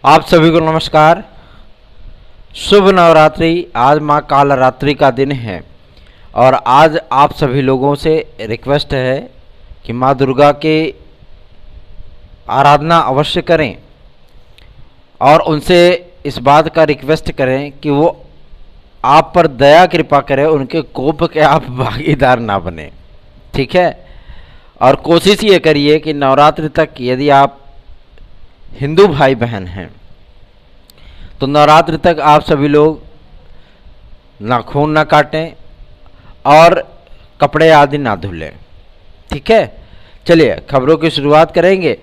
आप सभी को नमस्कार। शुभ नवरात्रि। आज माँ कालरात्रि का दिन है और आज आप सभी लोगों से रिक्वेस्ट है कि माँ दुर्गा के आराधना अवश्य करें और उनसे इस बात का रिक्वेस्ट करें कि वो आप पर दया कृपा करें, उनके कोप के आप भागीदार ना बने। ठीक है। और कोशिश ये करिए कि नवरात्रि तक यदि आप हिंदू भाई बहन हैं तो नवरात्रि तक आप सभी लोग नाखून ना काटें और कपड़े आदि ना धुलें। ठीक है। चलिए खबरों की शुरुआत करेंगे।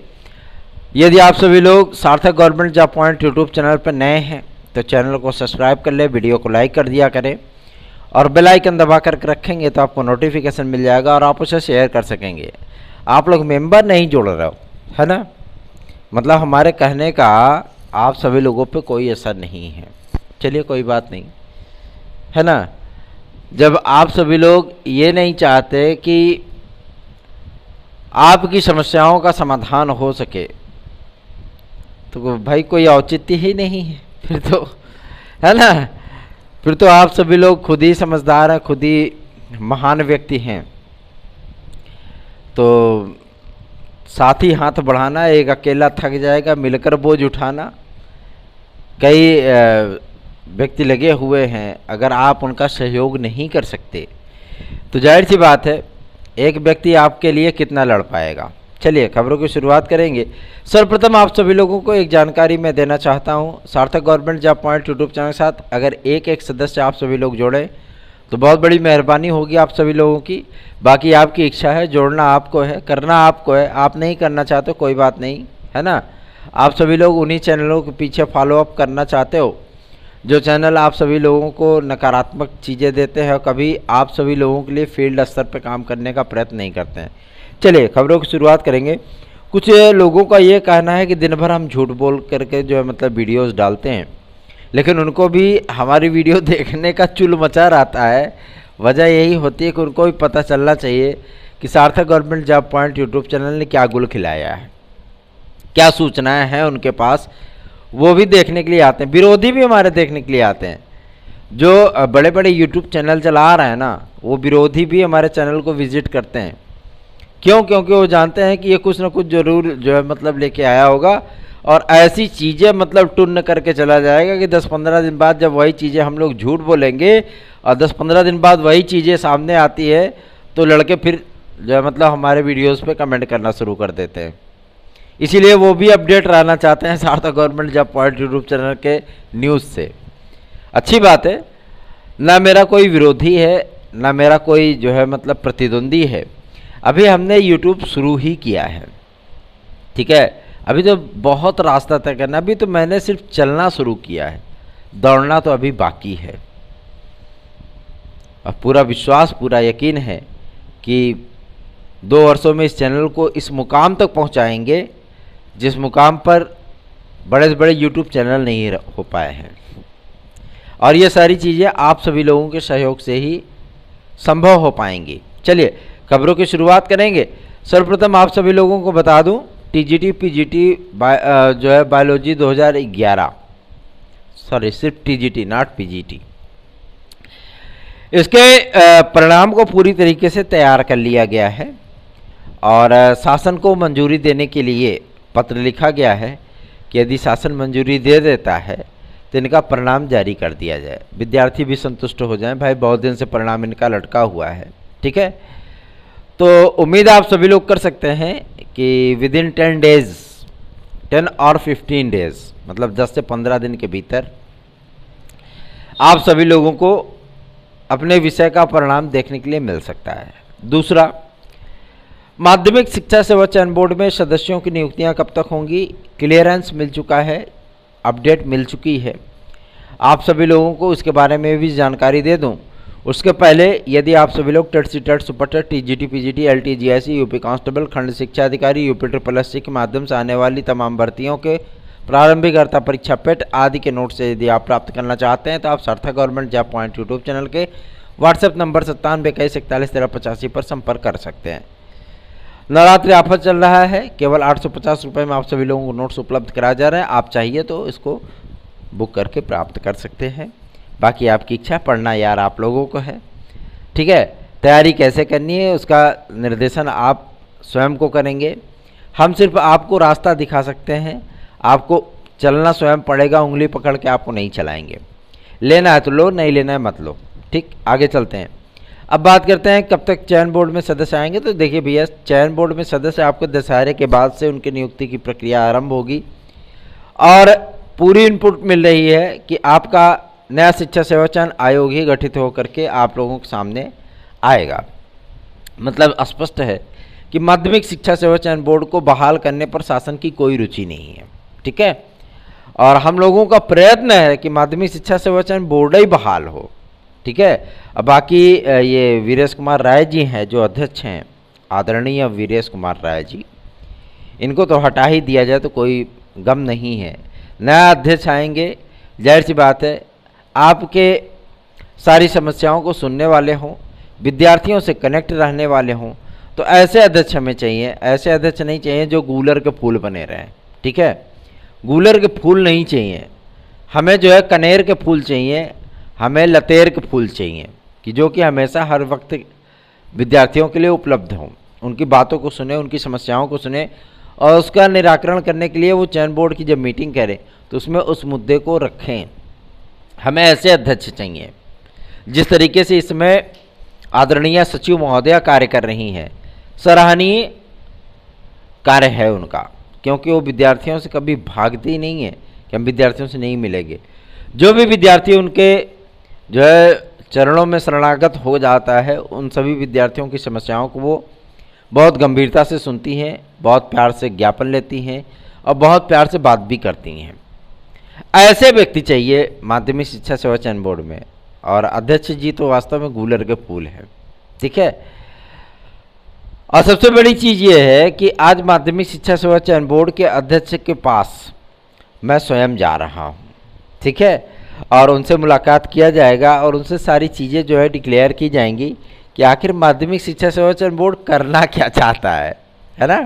यदि आप सभी लोग सार्थक government job point YouTube channel पर नए हैं तो चैनल को सब्सक्राइब कर ले, वीडियो को लाइक कर दिया करें और बेल आइकन दबा कर रखेंगे तो आपको नोटिफिकेशन मिल जाएगा और आप उसे शेयर कर सकेंगे। आप लोग मेंबर नहीं जोड़ रहे हो, है ना, मतलब हमारे कहने का आप सभी लोगों पे कोई असर नहीं है। चलिए कोई बात नहीं, है ना। जब आप सभी लोग ये नहीं चाहते कि आपकी समस्याओं का समाधान हो सके तो भाई कोई औचित्य ही नहीं है फिर तो, है ना। फिर तो आप सभी लोग खुद ही समझदार हैं, खुद ही महान व्यक्ति हैं। तो साथी हाथ बढ़ाना, एक अकेला थक जाएगा, मिलकर बोझ उठाना। कई व्यक्ति लगे हुए हैं, अगर आप उनका सहयोग नहीं कर सकते तो जाहिर सी बात है एक व्यक्ति आपके लिए कितना लड़ पाएगा। चलिए खबरों की शुरुआत करेंगे। सर्वप्रथम आप सभी लोगों को एक जानकारी मैं देना चाहता हूं। सार्थक government job point YouTube channel के साथ अगर एक सदस्य आप सभी लोग जोड़ें तो बहुत बड़ी मेहरबानी होगी आप सभी लोगों की। बाकी आपकी इच्छा है, जोड़ना आपको है, करना आपको है। आप नहीं करना चाहते कोई बात नहीं, है ना। आप सभी लोग उन्हीं चैनलों के पीछे फॉलोअप करना चाहते हो जो चैनल आप सभी लोगों को नकारात्मक चीज़ें देते हैं और कभी आप सभी लोगों के लिए फील्ड स्तर पर काम करने का प्रयत्न नहीं करते हैं। चलिए खबरों की शुरुआत करेंगे। कुछ लोगों का ये कहना है कि दिन भर हम झूठ बोल करके जो है मतलब वीडियोस डालते हैं, लेकिन उनको भी हमारी वीडियो देखने का चुल मचा रहता है। वजह यही होती है कि उनको भी पता चलना चाहिए कि सार्थक government job point YouTube channel ने क्या गुल खिलाया है, क्या सूचनाएं हैं उनके पास, वो भी देखने के लिए आते हैं। विरोधी भी हमारे देखने के लिए आते हैं। जो बड़े बड़े यूट्यूब चैनल चला रहे हैं ना, वो विरोधी भी हमारे चैनल को विजिट करते हैं। क्यों? क्योंकि वो जानते हैं कि ये कुछ ना कुछ जरूर जो है मतलब लेके आया होगा और ऐसी चीज़ें मतलब टुन्न करके चला जाएगा कि 10-15 दिन बाद जब वही चीज़ें हम लोग झूठ बोलेंगे और 10-15 दिन बाद वही चीज़ें सामने आती है तो लड़के फिर जो है मतलब हमारे वीडियोस पे कमेंट करना शुरू कर देते हैं। इसीलिए वो भी अपडेट रहना चाहते हैं सार्थक government job point YouTube channel के न्यूज़ से। अच्छी बात है, ना मेरा कोई विरोधी है ना मेरा कोई जो है मतलब प्रतिद्वंदी है। अभी हमने यूट्यूब शुरू ही किया है, ठीक है। अभी तो बहुत रास्ता तय करना, अभी तो मैंने सिर्फ चलना शुरू किया है, दौड़ना तो अभी बाकी है। और पूरा विश्वास, पूरा यकीन है कि 2 वर्षों में इस चैनल को इस मुकाम तक पहुंचाएंगे जिस मुकाम पर बड़े से बड़े यूट्यूब चैनल नहीं हो पाए हैं। और ये सारी चीज़ें आप सभी लोगों के सहयोग से ही संभव हो पाएंगी। चलिए खबरों की शुरुआत करेंगे। सर्वप्रथम आप सभी लोगों को बता दूं, टीजीटी पीजीटी जो है बायोलॉजी 2011, सॉरी सिर्फ टीजीटी नॉट पीजीटी, इसके परिणाम को पूरी तरीके से तैयार कर लिया गया है और शासन को मंजूरी देने के लिए पत्र लिखा गया है कि यदि शासन मंजूरी दे देता है तो इनका परिणाम जारी कर दिया जाए, विद्यार्थी भी संतुष्ट हो जाएं। भाई बहुत दिन से परिणाम इनका लटका हुआ है, ठीक है। तो उम्मीद आप सभी लोग कर सकते हैं कि विद इन 10 डेज, 10 और 15 डेज, मतलब 10 से 15 दिन के भीतर आप सभी लोगों को अपने विषय का परिणाम देखने के लिए मिल सकता है। दूसरा, माध्यमिक शिक्षा सेवा चयन बोर्ड में सदस्यों की नियुक्तियां कब तक होंगी? क्लियरेंस मिल चुका है, अपडेट मिल चुकी है। आप सभी लोगों को इसके बारे में भी जानकारी दे दूं। उसके पहले यदि आप सभी लोग TET C TET super TET TGT PGT LT GIC UP constable खंड शिक्षा अधिकारी यूपी SSC के माध्यम से आने वाली तमाम भर्तियों के प्रारंभिक अर्हता परीक्षा पेट आदि के नोट से यदि आप प्राप्त करना चाहते हैं तो आप सार्थक government job point YouTube channel के व्हाट्सएप नंबर 97 21 41 13 85 पर संपर्क कर सकते हैं। नवरात्रि ऑफर चल रहा है, केवल 850 रुपये में आप सभी लोगों को नोट्स उपलब्ध कराया जा रहा है। आप चाहिए तो इसको बुक करके प्राप्त कर सकते हैं। बाकी आपकी इच्छा, पढ़ना यार आप लोगों को है, ठीक है। तैयारी कैसे करनी है उसका निर्देशन आप स्वयं को करेंगे। हम सिर्फ आपको रास्ता दिखा सकते हैं, आपको चलना स्वयं पड़ेगा, उंगली पकड़ के आपको नहीं चलाएंगे। लेना है तो लो, नहीं लेना है मत लो, ठीक। आगे चलते हैं। अब बात करते हैं कब तक चयन बोर्ड में सदस्य आएंगे। तो देखिए भैया, चयन बोर्ड में सदस्य आपको दशहरे के बाद से उनकी नियुक्ति की प्रक्रिया आरंभ होगी और पूरी इनपुट मिल रही है कि आपका नया शिक्षा सेवा चयन आयोग ही गठित होकर के आप लोगों के सामने आएगा। मतलब स्पष्ट है कि माध्यमिक शिक्षा सेवा चयन बोर्ड को बहाल करने पर शासन की कोई रुचि नहीं है, ठीक है। और हम लोगों का प्रयत्न है कि माध्यमिक शिक्षा सेवा चयन बोर्ड ही बहाल हो, ठीक है। अब बाकी ये वीरेश कुमार राय जी हैं जो अध्यक्ष हैं, आदरणीय वीरेश कुमार राय जी, इनको तो हटा ही दिया जाए तो कोई गम नहीं है। नया अध्यक्ष आएंगे, जाहिर सी बात है आपके सारी समस्याओं को सुनने वाले हों, विद्यार्थियों से कनेक्ट रहने वाले हों। तो ऐसे अध्यक्ष हमें चाहिए, ऐसे अध्यक्ष नहीं चाहिए जो गूलर के फूल बने रहें, ठीक है। गूलर के फूल नहीं चाहिए हमें, जो है कनेर के फूल चाहिए, हमें लतेर के फूल चाहिए कि जो कि हमेशा हर वक्त विद्यार्थियों के लिए उपलब्ध हों, उनकी बातों को सुने, उनकी समस्याओं को सुने और उसका निराकरण करने के लिए वो चयन बोर्ड की जब मीटिंग करें तो उसमें उस मुद्दे को रखें। हमें ऐसे अध्यक्ष चाहिए। जिस तरीके से इसमें आदरणीय सचिव महोदया कार्य कर रही हैं, सराहनीय कार्य है उनका, क्योंकि वो विद्यार्थियों से कभी भागती नहीं है कि हम विद्यार्थियों से नहीं मिलेंगे। जो भी विद्यार्थी उनके जो है चरणों में शरणागत हो जाता है, उन सभी विद्यार्थियों की समस्याओं को वो बहुत गंभीरता से सुनती हैं, बहुत प्यार से ज्ञापन लेती हैं और बहुत प्यार से बात भी करती हैं। ऐसे व्यक्ति चाहिए माध्यमिक शिक्षा सेवा चयन बोर्ड में। और अध्यक्ष जी तो वास्तव में गूलर के फूल हैं, ठीक है। और सबसे बड़ी चीज़ ये है कि आज माध्यमिक शिक्षा सेवा चयन बोर्ड के अध्यक्ष के पास मैं स्वयं जा रहा हूँ, ठीक है। और उनसे मुलाकात किया जाएगा और उनसे सारी चीज़ें जो है डिक्लेयर की जाएंगी कि आखिर माध्यमिक शिक्षा सेवा चयन बोर्ड करना क्या चाहता है ना।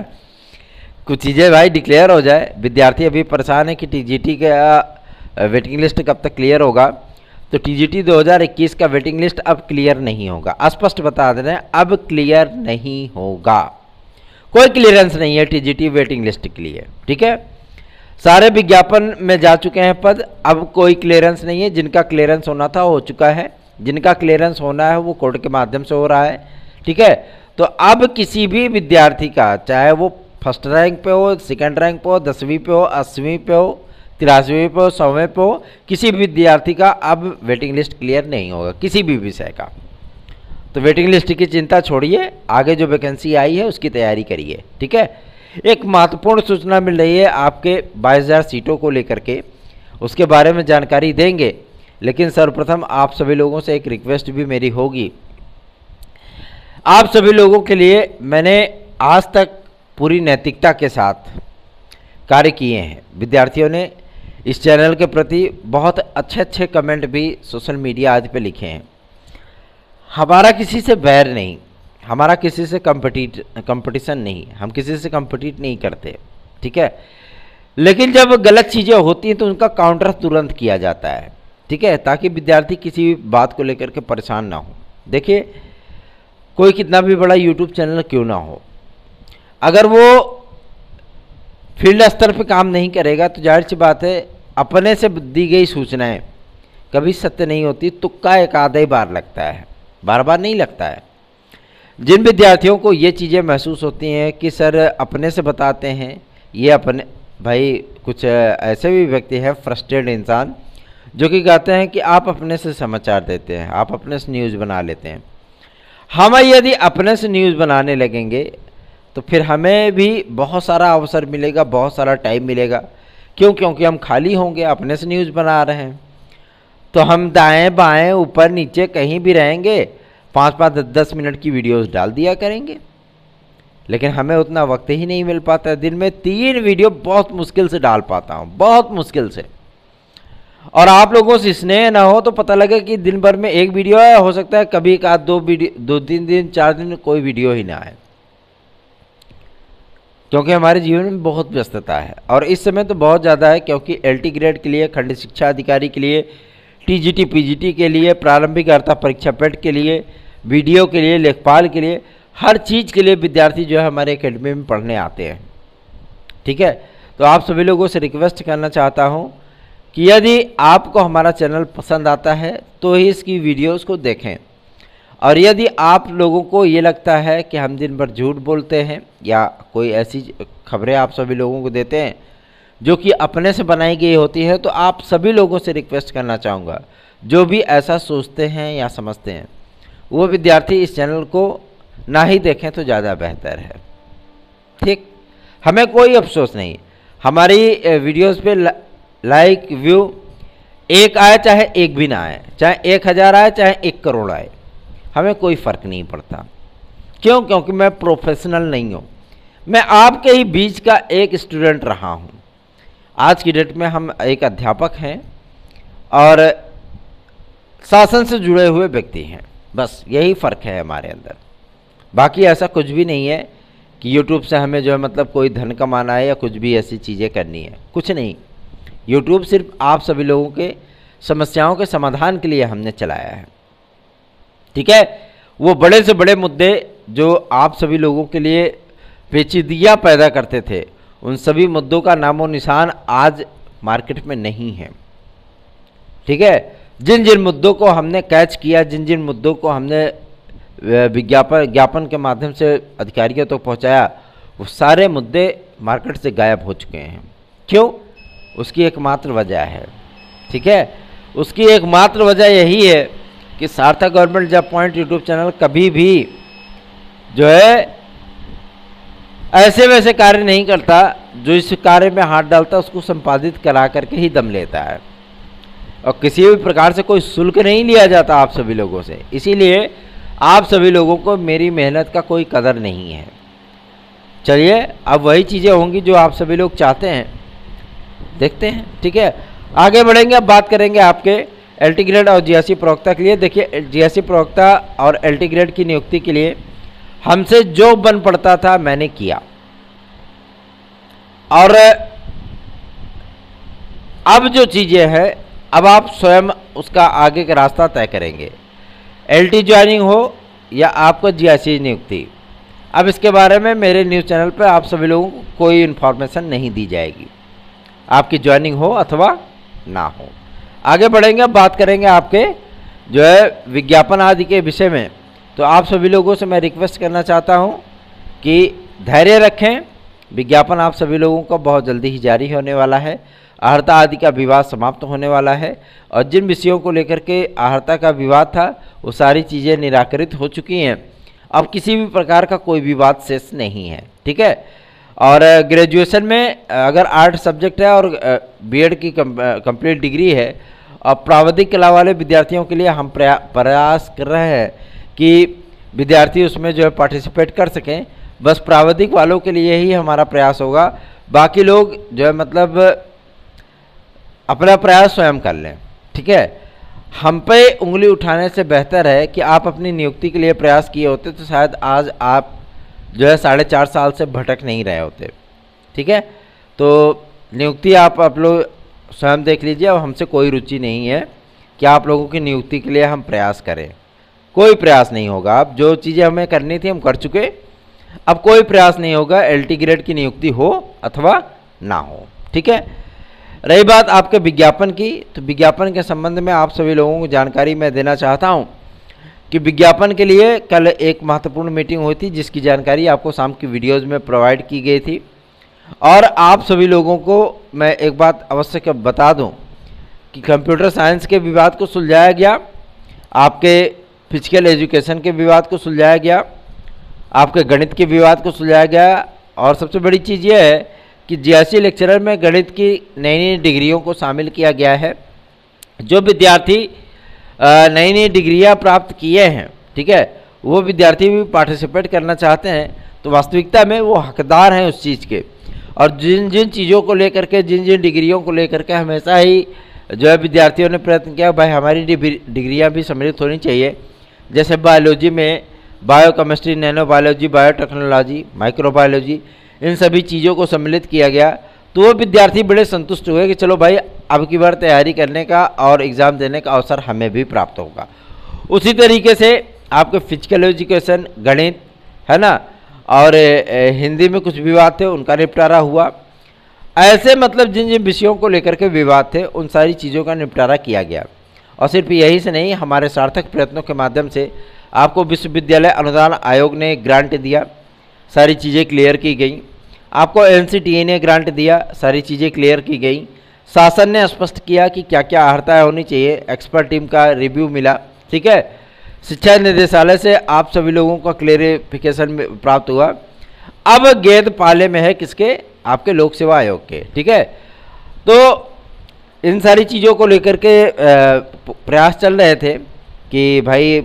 कुछ चीज़ें भाई डिक्लेयर हो जाए। विद्यार्थी अभी परेशान है कि टीजीटी का वेटिंग लिस्ट कब तक क्लियर होगा। तो टीजीटी 2021 का वेटिंग लिस्ट अब क्लियर नहीं होगा, स्पष्ट बता दे रहे हैं, अब क्लियर नहीं होगा। कोई क्लियरेंस नहीं है टीजीटी वेटिंग लिस्ट के लिए, ठीक है। सारे विज्ञापन में जा चुके हैं पद, अब कोई क्लियरेंस नहीं है। जिनका क्लियरेंस होना था हो चुका है, जिनका क्लियरेंस होना है वो कोर्ट के माध्यम से हो रहा है, ठीक है। तो अब किसी भी विद्यार्थी का, चाहे वो फर्स्ट रैंक पे हो, सेकंड रैंक पे हो, 10वीं पे हो, 80वीं पे हो, 83वीं पे हो, 100वें पे हो, किसी भी विद्यार्थी का अब वेटिंग लिस्ट क्लियर नहीं होगा किसी भी विषय का। तो वेटिंग लिस्ट की चिंता छोड़िए, आगे जो वैकेंसी आई है उसकी तैयारी करिए, ठीक है। एक महत्वपूर्ण सूचना मिल रही है आपके 22,000 सीटों को लेकर के, उसके बारे में जानकारी देंगे। लेकिन सर्वप्रथम आप सभी लोगों से एक रिक्वेस्ट भी मेरी होगी। आप सभी लोगों के लिए मैंने आज तक पूरी नैतिकता के साथ कार्य किए हैं। विद्यार्थियों ने इस चैनल के प्रति बहुत अच्छे अच्छे कमेंट भी सोशल मीडिया आदि पे लिखे हैं। हमारा किसी से बैर नहीं, हमारा किसी से कंपटीशन नहीं, हम किसी से कंपीट नहीं करते, ठीक है। लेकिन जब गलत चीज़ें होती हैं तो उनका काउंटर तुरंत किया जाता है, ठीक है, ताकि विद्यार्थी किसी भी बात को लेकर के परेशान ना हो। देखिए, कोई कितना भी बड़ा यूट्यूब चैनल क्यों ना हो, अगर वो फील्ड स्तर पे काम नहीं करेगा तो जाहिर सी बात है अपने से दी गई सूचनाएं कभी सत्य नहीं होती। तुक्का एक आधा ही बार लगता है, बार बार नहीं लगता है। जिन विद्यार्थियों को ये चीज़ें महसूस होती हैं कि सर अपने से बताते हैं, ये अपने भाई कुछ ऐसे भी व्यक्ति हैं फ्रस्ट्रेटेड इंसान जो कि कहते हैं कि आप अपने से समाचार देते हैं, आप अपने से न्यूज़ बना लेते हैं। हम यदि अपने से न्यूज़ बनाने लगेंगे तो फिर हमें भी बहुत सारा अवसर मिलेगा, बहुत सारा टाइम मिलेगा। क्यों? क्योंकि हम खाली होंगे, अपने से न्यूज़ बना रहे हैं। तो हम दाएं बाएं ऊपर नीचे कहीं भी रहेंगे, 5-5 10-10 मिनट की वीडियोस डाल दिया करेंगे। लेकिन हमें उतना वक्त ही नहीं मिल पाता। दिन में 3 वीडियो बहुत मुश्किल से डाल पाता हूँ, बहुत मुश्किल से। और आप लोगों से स्नेह ना हो तो पता लगे कि दिन भर में 1 वीडियो हो सकता है, कभी एक आध 2 वीडियो, 2-3 दिन 4 दिन कोई वीडियो ही ना आए। क्योंकि हमारे जीवन में बहुत व्यस्तता है और इस समय तो बहुत ज़्यादा है, क्योंकि LT ग्रेड के लिए, खंड शिक्षा अधिकारी के लिए, TGT PGT के लिए, प्रारंभिक अर्हता परीक्षा पेट के लिए, BDO के लिए, लेखपाल के लिए, हर चीज़ के लिए विद्यार्थी जो है हमारे एकेडमी में पढ़ने आते हैं। ठीक है, तो आप सभी लोगों से रिक्वेस्ट करना चाहता हूँ कि यदि आपको हमारा चैनल पसंद आता है तो ही इसकी वीडियोज़ को देखें, और यदि आप लोगों को ये लगता है कि हम दिन भर झूठ बोलते हैं या कोई ऐसी खबरें आप सभी लोगों को देते हैं जो कि अपने से बनाई गई होती है, तो आप सभी लोगों से रिक्वेस्ट करना चाहूँगा, जो भी ऐसा सोचते हैं या समझते हैं वो विद्यार्थी इस चैनल को ना ही देखें तो ज़्यादा बेहतर है। ठीक, हमें कोई अफसोस नहीं, हमारी वीडियोज़ पे लाइक व्यू एक आए चाहे एक भी ना आए, चाहे 1000 आए चाहे 1 करोड़ आए, हमें कोई फ़र्क नहीं पड़ता। क्यों? क्योंकि मैं प्रोफेशनल नहीं हूँ, मैं आपके ही बीच का एक स्टूडेंट रहा हूँ। आज की डेट में हम एक अध्यापक हैं और शासन से जुड़े हुए व्यक्ति हैं, बस यही फ़र्क है हमारे अंदर। बाकी ऐसा कुछ भी नहीं है कि YouTube से हमें जो है मतलब कोई धन कमाना है या कुछ भी ऐसी चीज़ें करनी है, कुछ नहीं। YouTube सिर्फ आप सभी लोगों के समस्याओं के समाधान के लिए हमने चलाया है। ठीक है, वो बड़े से बड़े मुद्दे जो आप सभी लोगों के लिए पेचीदगियाँ पैदा करते थे, उन सभी मुद्दों का नामो निशान आज मार्केट में नहीं है। ठीक है, जिन जिन मुद्दों को हमने कैच किया, जिन जिन मुद्दों को हमने ज्ञापन के माध्यम से अधिकारियों तक पहुंचाया, वो सारे मुद्दे मार्केट से गायब हो चुके हैं। क्यों? उसकी एकमात्र वजह है, ठीक है, उसकी एकमात्र वजह यही है कि सार्थक government job point YouTube channel कभी भी जो है ऐसे वैसे कार्य नहीं करता, जो इस कार्य में हाथ डालता है उसको संपादित करा करके ही दम लेता है, और किसी भी प्रकार से कोई शुल्क नहीं लिया जाता आप सभी लोगों से। इसीलिए आप सभी लोगों को मेरी मेहनत का कोई कदर नहीं है। चलिए, अब वही चीज़ें होंगी जो आप सभी लोग चाहते हैं, देखते हैं। ठीक है, आगे बढ़ेंगे। अब बात करेंगे आपके LT ग्रेड और GSC प्रवक्ता के लिए। देखिए, GSC प्रवक्ता और LT ग्रेड की नियुक्ति के लिए हमसे जो बन पड़ता था मैंने किया, और अब जो चीज़ें हैं अब आप स्वयं उसका आगे का रास्ता तय करेंगे। LT ज्वाइनिंग हो या आपको GSC नियुक्ति, अब इसके बारे में मेरे न्यूज़ चैनल पर आप सभी लोगों को कोई इन्फॉर्मेशन नहीं दी जाएगी, आपकी ज्वाइनिंग हो अथवा ना हो। आगे बढ़ेंगे, अब बात करेंगे आपके जो है विज्ञापन आदि के विषय में। तो आप सभी लोगों से मैं रिक्वेस्ट करना चाहता हूं कि धैर्य रखें, विज्ञापन आप सभी लोगों को बहुत जल्दी ही जारी होने वाला है। अर्हता आदि का विवाद समाप्त होने वाला है, और जिन विषयों को लेकर के अर्हता का विवाद था वो सारी चीज़ें निराकरित हो चुकी हैं। अब किसी भी प्रकार का कोई विवाद शेष नहीं है। ठीक है, और ग्रेजुएशन में अगर आर्ट सब्जेक्ट है और B.Ed की कंप्लीट डिग्री है, और प्राविधिक कला वाले विद्यार्थियों के लिए हम प्रयास कर रहे हैं कि विद्यार्थी उसमें जो है पार्टिसिपेट कर सकें। बस प्राविधिक वालों के लिए ही हमारा प्रयास होगा, बाकी लोग जो है मतलब अपना प्रयास स्वयं कर लें। ठीक है, हम पे उंगली उठाने से बेहतर है कि आप अपनी नियुक्ति के लिए प्रयास किए होते तो शायद आज आप जो है 4.5 साल से भटक नहीं रहे होते। ठीक है, तो नियुक्ति आप लोग स्वयं देख लीजिए। अब हमसे कोई रुचि नहीं है कि आप लोगों की नियुक्ति के लिए हम प्रयास करें, कोई प्रयास नहीं होगा। अब जो चीज़ें हमें करनी थी हम कर चुके, अब कोई प्रयास नहीं होगा LT ग्रेड की नियुक्ति हो अथवा ना हो। ठीक है, रही बात आपके विज्ञापन की, तो विज्ञापन के संबंध में आप सभी लोगों को जानकारी मैं देना चाहता हूं कि विज्ञापन के लिए कल एक महत्वपूर्ण मीटिंग हुई थी, जिसकी जानकारी आपको शाम की वीडियोज़ में प्रोवाइड की गई थी। और आप सभी लोगों को मैं एक बात अवश्य बता दूं कि कंप्यूटर साइंस के विवाद को सुलझाया गया, आपके फिजिकल एजुकेशन के विवाद को सुलझाया गया, आपके गणित के विवाद को सुलझाया गया, और सबसे बड़ी चीज़ यह है कि GSC लेक्चरर में गणित की नई नई डिग्रियों को शामिल किया गया है। जो विद्यार्थी नई नई डिग्रियां प्राप्त किए हैं, ठीक है, वो विद्यार्थी भी पार्टिसिपेट करना चाहते हैं, तो वास्तविकता में वो हकदार हैं उस चीज़ के। और जिन जिन चीज़ों को लेकर के, जिन जिन डिग्रियों को लेकर के हमेशा ही जो है विद्यार्थियों ने प्रयत्न किया, भाई हमारी डिग्रियाँ भी सम्मिलित होनी चाहिए। जैसे बायोलॉजी में biochemistry, nano biology, biotechnology, microbiology, इन सभी चीज़ों को सम्मिलित किया गया, तो वो विद्यार्थी बड़े संतुष्ट हुए कि चलो भाई अब की बार तैयारी करने का और एग्ज़ाम देने का अवसर हमें भी प्राप्त होगा। उसी तरीके से आपके फिजिकल एजुकेशन, गणित, है ना, और हिंदी में कुछ विवाद थे उनका निपटारा हुआ। ऐसे मतलब जिन जिन विषयों को लेकर के विवाद थे उन सारी चीज़ों का निपटारा किया गया। और सिर्फ यही से नहीं, हमारे सार्थक प्रयत्नों के माध्यम से आपको विश्वविद्यालय अनुदान आयोग ने ग्रांट दिया, सारी चीज़ें क्लियर की गई। आपको NCTA ने ग्रांट दिया, सारी चीज़ें क्लियर की गई। शासन ने स्पष्ट किया कि क्या क्या अर्हताएँ होनी चाहिए, एक्सपर्ट टीम का रिव्यू मिला, ठीक है। शिक्षा निदेशालय से आप सभी लोगों का क्लेरिफिकेशन प्राप्त हुआ। अब गेंद पाले में है किसके? आपके लोक सेवा आयोग के, ठीक है। तो इन सारी चीज़ों को लेकर के प्रयास चल रहे थे कि भाई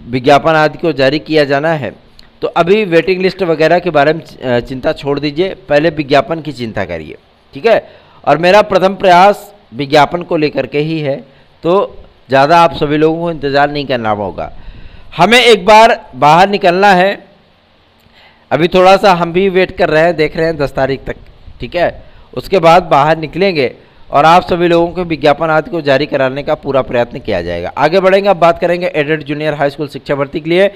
विज्ञापन आदि को जारी किया जाना है। तो अभी वेटिंग लिस्ट वगैरह के बारे में चिंता छोड़ दीजिए, पहले विज्ञापन की चिंता करिए, ठीक है। और मेरा प्रथम प्रयास विज्ञापन को लेकर के ही है, तो ज़्यादा आप सभी लोगों को इंतज़ार नहीं करना होगा। हमें एक बार बाहर निकलना है, अभी थोड़ा सा हम भी वेट कर रहे हैं, देख रहे हैं 10 तारीख तक, ठीक है। उसके बाद बाहर निकलेंगे और आप सभी लोगों को विज्ञापन आदि को जारी कराने का पूरा प्रयत्न किया जाएगा। आगे बढ़ेंगे, अब बात करेंगे एडेड जूनियर हाई स्कूल शिक्षक भर्ती के लिए।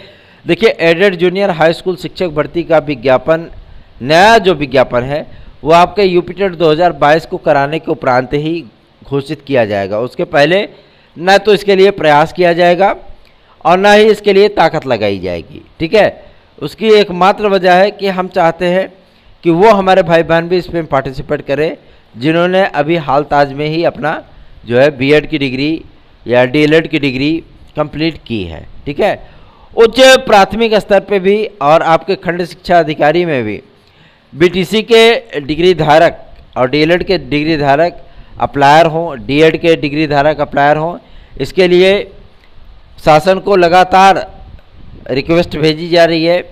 देखिए, एडेड जूनियर हाई स्कूल शिक्षक भर्ती का विज्ञापन, नया जो विज्ञापन है वो आपके यूपीटेट 2022 को कराने के उपरांत ही घोषित किया जाएगा। उसके पहले न तो इसके लिए प्रयास किया जाएगा और न ही इसके लिए ताकत लगाई जाएगी, ठीक है। उसकी एकमात्र वजह है कि हम चाहते हैं कि वो हमारे भाई बहन भी इसमें पार्टिसिपेट करें जिन्होंने अभी हाल ताज में ही अपना जो है बीएड की डिग्री या डीएलएड की डिग्री कंप्लीट की है, ठीक है। उच्च प्राथमिक स्तर पे भी और आपके खंड शिक्षा अधिकारी में भी बीटीसी के डिग्री धारक और डीएलएड के डिग्री धारक अप्लायर हों, डीएड के डिग्री धारक अप्लायर हों। इसके लिए शासन को लगातार रिक्वेस्ट भेजी जा रही है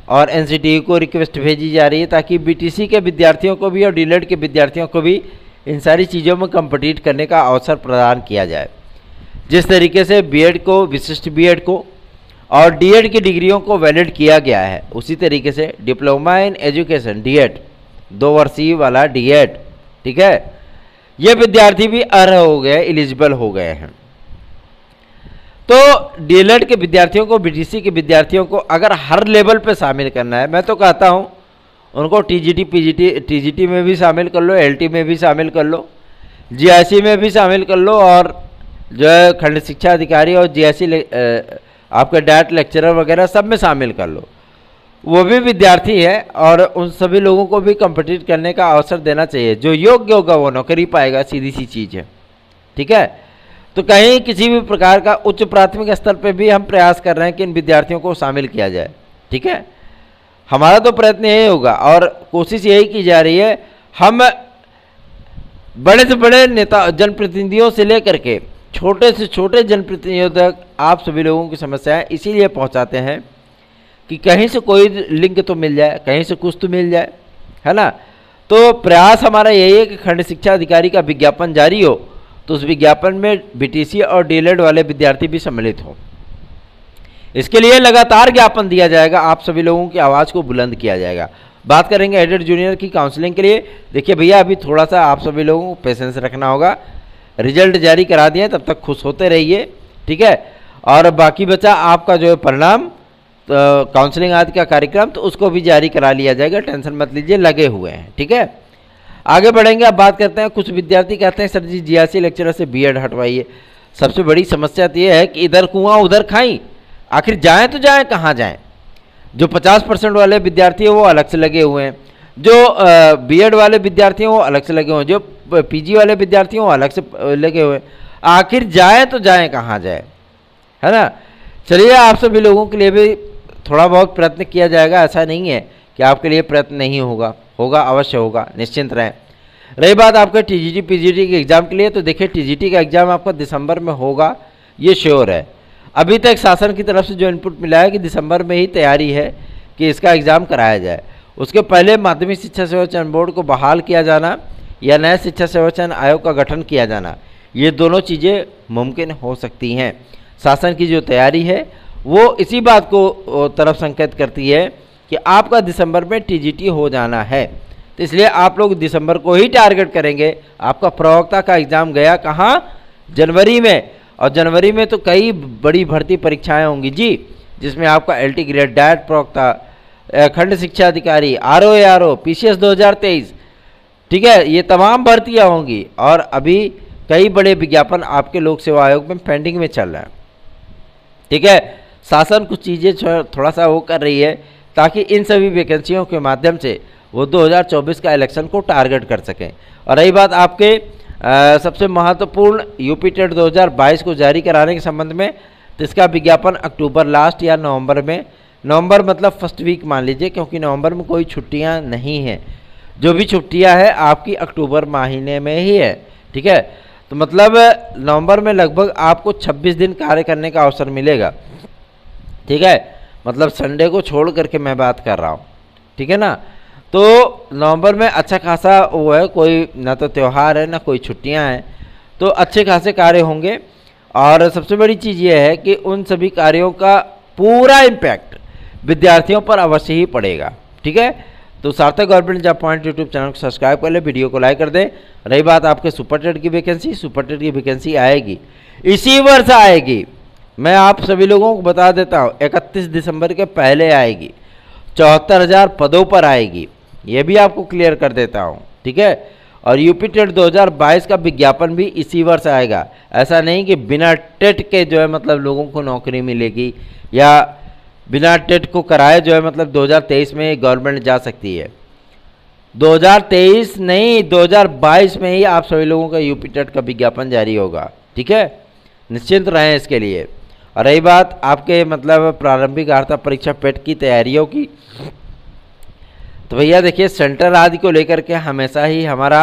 और NCTE को रिक्वेस्ट भेजी जा रही है ताकि बीटीसी के विद्यार्थियों को भी और डीएलएड के विद्यार्थियों को भी इन सारी चीज़ों में कम्पीट करने का अवसर प्रदान किया जाए। जिस तरीके से बीएड को, विशिष्ट बीएड को और डीएड की डिग्रियों को वैलिड किया गया है, उसी तरीके से डिप्लोमा इन एजुकेशन डीएड, 2 वर्षीय वाला डीएड, ठीक है, ये विद्यार्थी भी अर्ह हो गए, एलिजिबल हो गए हैं। तो डीएलएड के विद्यार्थियों को, बीटीसी के विद्यार्थियों को अगर हर लेवल पे शामिल करना है, मैं तो कहता हूँ उनको टीजीटी, पीजीटी, टीजीटी में भी शामिल कर लो, एलटी में भी शामिल कर लो, जीआईसी में भी शामिल कर लो और जो है खंड शिक्षा अधिकारी और जीआईसी आपके डायट लेक्चरर वगैरह सब में शामिल कर लो। वो भी विद्यार्थी है और उन सभी लोगों को भी कम्पीट करने का अवसर देना चाहिए। जो योग्य होगा वो नौकरी पाएगा, सीधी सी चीज़ है, ठीक है। तो कहीं किसी भी प्रकार का उच्च प्राथमिक स्तर पे भी हम प्रयास कर रहे हैं कि इन विद्यार्थियों को शामिल किया जाए, ठीक है। हमारा तो प्रयत्न यही होगा और कोशिश यही की जा रही है। हम बड़े से बड़े नेता, जनप्रतिनिधियों से लेकर के छोटे से छोटे जनप्रतिनिधियों तक आप सभी लोगों की समस्याएं इसीलिए पहुंचाते हैं कि कहीं से कोई लिंक तो मिल जाए, कहीं से कुछ तो मिल जाए, है ना। तो प्रयास हमारा यही है कि खंड शिक्षा अधिकारी का विज्ञापन जारी हो तो उस विज्ञापन में बीटीसी और डीएलएड वाले विद्यार्थी भी सम्मिलित हों। इसके लिए लगातार ज्ञापन दिया जाएगा, आप सभी लोगों की आवाज़ को बुलंद किया जाएगा। बात करेंगे एडेड जूनियर की काउंसलिंग के लिए। देखिए भैया, अभी थोड़ा सा आप सभी लोगों को पेशेंस रखना होगा। रिजल्ट जारी करा दिए, तब तक खुश होते रहिए, ठीक है। और बाकी बचा आपका जो है परिणाम, काउंसलिंग आदि का कार्यक्रम, तो उसको भी जारी करा लिया जाएगा, टेंशन मत लीजिए, लगे हुए हैं, ठीक है। आगे बढ़ेंगे, अब बात करते हैं। कुछ विद्यार्थी कहते हैं सर जी जीआईसी लेक्चरर से बीएड हटवाइए। सबसे बड़ी समस्या तो ये है कि इधर कुआं उधर खाई, आखिर जाएं तो जाएं कहाँ जाएं। जो 50% वाले विद्यार्थी हैं वो अलग से लगे हुए हैं, जो बीएड वाले विद्यार्थी हैं वो अलग से लगे हुए हैं, जो पीजी वाले विद्यार्थी हैं वो अलग से लगे हुए हैं। आखिर जाएं तो जाएं कहाँ जाए, है ना। चलिए, आप सभी लोगों के लिए भी थोड़ा बहुत प्रयत्न किया जाएगा, ऐसा नहीं है कि आपके लिए प्रयत्न नहीं होगा, होगा, अवश्य होगा, निश्चिंत रहें। रही बात आपके टीजीटी पीजीटी के एग्ज़ाम के लिए, तो देखिए टीजीटी का एग्ज़ाम आपका दिसंबर में होगा, ये श्योर है। अभी तक शासन की तरफ से जो इनपुट मिला है कि दिसंबर में ही तैयारी है कि इसका एग्ज़ाम कराया जाए। उसके पहले माध्यमिक शिक्षा सेवा चयन बोर्ड को बहाल किया जाना या नए शिक्षा सेवा चयन आयोग का गठन किया जाना, ये दोनों चीज़ें मुमकिन हो सकती हैं। शासन की जो तैयारी है वो इसी बात को तरफ संकेत करती है कि आपका दिसंबर में टीजीटी हो जाना है, तो इसलिए आप लोग दिसंबर को ही टारगेट करेंगे। आपका प्रवक्ता का एग्ज़ाम गया कहाँ, जनवरी में, और जनवरी में तो कई बड़ी भर्ती परीक्षाएं होंगी जी, जिसमें आपका एलटी ग्रेड, डायट प्रवक्ता, खंड शिक्षा अधिकारी, आरओ, पीसीएस 2023, ठीक है, ये तमाम भर्तियां होंगी। और अभी कई बड़े विज्ञापन आपके लोक सेवा आयोग में पेंडिंग में चल रहा है, ठीक है। शासन कुछ चीज़ें थोड़ा सा वो कर रही है ताकि इन सभी वैकेंसियों के माध्यम से वो 2024 का इलेक्शन को टारगेट कर सकें। और रही बात आपके सबसे महत्वपूर्ण यूपी टेट 2022 को जारी कराने के संबंध में, तो इसका विज्ञापन अक्टूबर लास्ट या नवंबर में, नवंबर मतलब फर्स्ट वीक मान लीजिए, क्योंकि नवंबर में कोई छुट्टियां नहीं हैं। जो भी छुट्टियां हैं आपकी अक्टूबर महीने में ही है, ठीक है। तो मतलब नवंबर में लगभग आपको 26 दिन कार्य करने का अवसर मिलेगा, ठीक है। मतलब संडे को छोड़ करके मैं बात कर रहा हूँ, ठीक है ना। तो नवंबर में अच्छा खासा वो है, कोई ना तो त्यौहार है ना कोई छुट्टियां हैं, तो अच्छे खासे कार्य होंगे। और सबसे बड़ी चीज़ ये है कि उन सभी कार्यों का पूरा इम्पैक्ट विद्यार्थियों पर अवश्य ही पड़ेगा, ठीक है। तो सार्थक government job point YouTube channel को सब्सक्राइब कर ले, वीडियो को लाइक कर दे। रही बात आपके सुपर टेट की वैकेंसी, सुपर टेट की वैकेंसी आएगी, इसी वर्ष आएगी। मैं आप सभी लोगों को बता देता हूँ, 31 दिसंबर के पहले आएगी, 74,000 पदों पर आएगी, ये भी आपको क्लियर कर देता हूँ, ठीक है। और यूपी टेट 2022 का विज्ञापन भी इसी वर्ष आएगा। ऐसा नहीं कि बिना टेट के जो है मतलब लोगों को नौकरी मिलेगी, या बिना टेट को कराए जो है मतलब 2023 में गवर्नमेंट जा सकती है। 2023 नहीं, 2022 में ही आप सभी लोगों का यूपी टेट का विज्ञापन जारी होगा, ठीक है। निश्चिंत रहें इसके लिए। और रही बात आपके मतलब प्रारंभिक अर्हता परीक्षा पेट की तैयारियों की, तो भैया देखिए सेंटर आदि को लेकर के हमेशा ही हमारा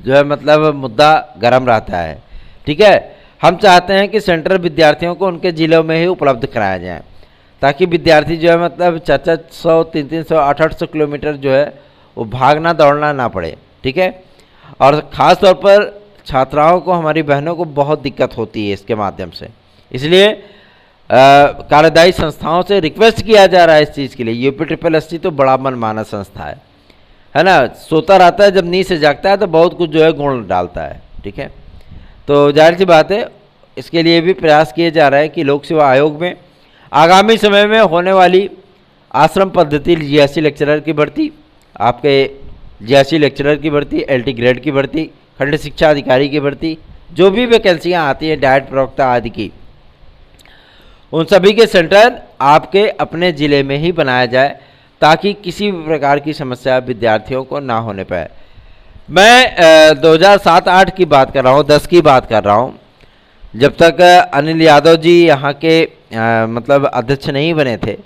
जो है मतलब मुद्दा गर्म रहता है, ठीक है। हम चाहते हैं कि सेंटर विद्यार्थियों को उनके ज़िलों में ही उपलब्ध कराया जाए, ताकि विद्यार्थी जो है मतलब 400, 300, 800 किलोमीटर जो है वो भागना दौड़ना ना पड़े, ठीक है। और ख़ास तौर पर छात्राओं को, हमारी बहनों को बहुत दिक्कत होती है इसके माध्यम से। इसलिए कार्यदायी संस्थाओं से रिक्वेस्ट किया जा रहा है इस चीज़ के लिए। यूपी ट्रिपल एससी तो बड़ा मनमाना संस्था है ना। सोता रहता है, जब नींद से जागता है तो बहुत कुछ जो है गुण डालता है, ठीक है। तो जाहिर सी बात है, इसके लिए भी प्रयास किए जा रहे हैं कि लोक सेवा आयोग में आगामी समय में होने वाली आश्रम पद्धति जीएससी लेक्चरर की भर्ती, आपके जीएससी लेक्चरर की भर्ती, एलटी ग्रेड की भर्ती, खंड शिक्षा अधिकारी की भर्ती, जो भी वैकेंसियाँ आती हैं डायट प्रवक्ता आदि की, उन सभी के सेंटर आपके अपने ज़िले में ही बनाया जाए, ताकि किसी भी प्रकार की समस्या विद्यार्थियों को ना होने पाए। मैं 2007-8 की बात कर रहा हूँ, 10 की बात कर रहा हूँ, जब तक अनिल यादव जी यहाँ के मतलब अध्यक्ष नहीं बने थे,